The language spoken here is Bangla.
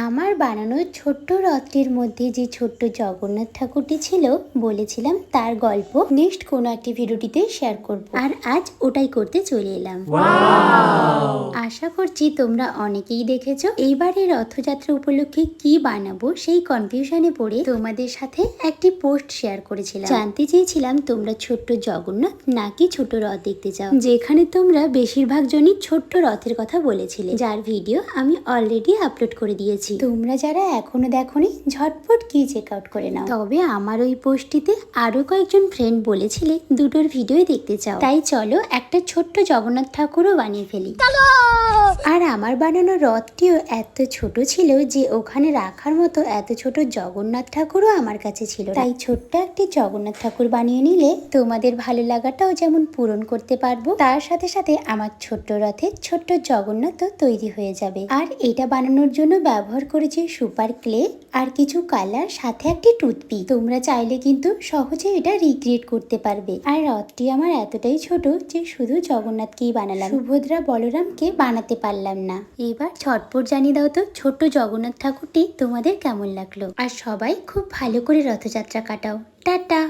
আমার বানানো ছোট্ট রথটির মধ্যে যে ছোট্ট জগন্নাথ ঠাকুরটি ছিল, বলেছিলাম তার গল্প নেক্সট কোনো একটি ভিডিওটিতে শেয়ার করব, আর আজ ওটাই করতে চলে এলাম। আশা করছি তোমরা অনেকেই দেখেছো। এইবারে রথযাত্রা উপলক্ষে কি বানাবো সেই কনফিউশনে পড়ে তোমাদের সাথে একটি পোস্ট শেয়ার করেছিলাম। জানতে চেয়েছিলাম তোমরা ছোট্ট জগন্নাথ নাকি ছোট রথ দেখতে চাও, যেখানে তোমরা বেশিরভাগ জনই ছোট্ট রথের কথা বলেছিলে, যার ভিডিও আমি অলরেডি আপলোড করে দিয়েছি। তোমরা যারা এখনো দেখোনি ঝটপট কি চেক আউট করে নাও। তবে আমার ওই পোস্টটিতে আরো কয়েকজন ফ্রেন্ড বলেছিলে দুটোর ভিডিও দেখতে চাও, তাই চলো একটা ছোট্ট জগন্নাথ ঠাকুরও বানিয়ে ফেলি। আর আমার বানানো রথটিও এত ছোট ছিল যে ওখানে রাখার মতো এত ছোট জগন্নাথ ঠাকুরও আমার কাছে ছিল। তাই ছোট্ট একটি জগন্নাথ ঠাকুর বানিয়ে নিলে তোমাদের ভালো লাগাটাও যেমন পূরণ করতে পারবো, তার সাথে সাথে আমার ছোট্ট রথে ছোট্ট জগন্নাথও তৈরি হয়ে যাবে। আর এটা বানানোর জন্য ব্যবহার করেছি সুপার ক্লে আর কিছু কালার, সাথে একটি টুথপিক। তোমরা চাইলে কিন্তু সহজে এটা রিক্রিয়েট করতে পারবে। আর রথটি আমার এতটাই ছোট যে শুধু জগন্নাথকেই বানালাম, সুভদ্রা বলরামকে বানাতে পারলাম না। এবার ঝটপট জানিয়ে দাও তো ছোট্ট জগন্নাথ ঠাকুরটি তোমাদের কেমন লাগলো। আর সবাই খুব ভালো করে রথযাত্রা কাটাও। টাটা।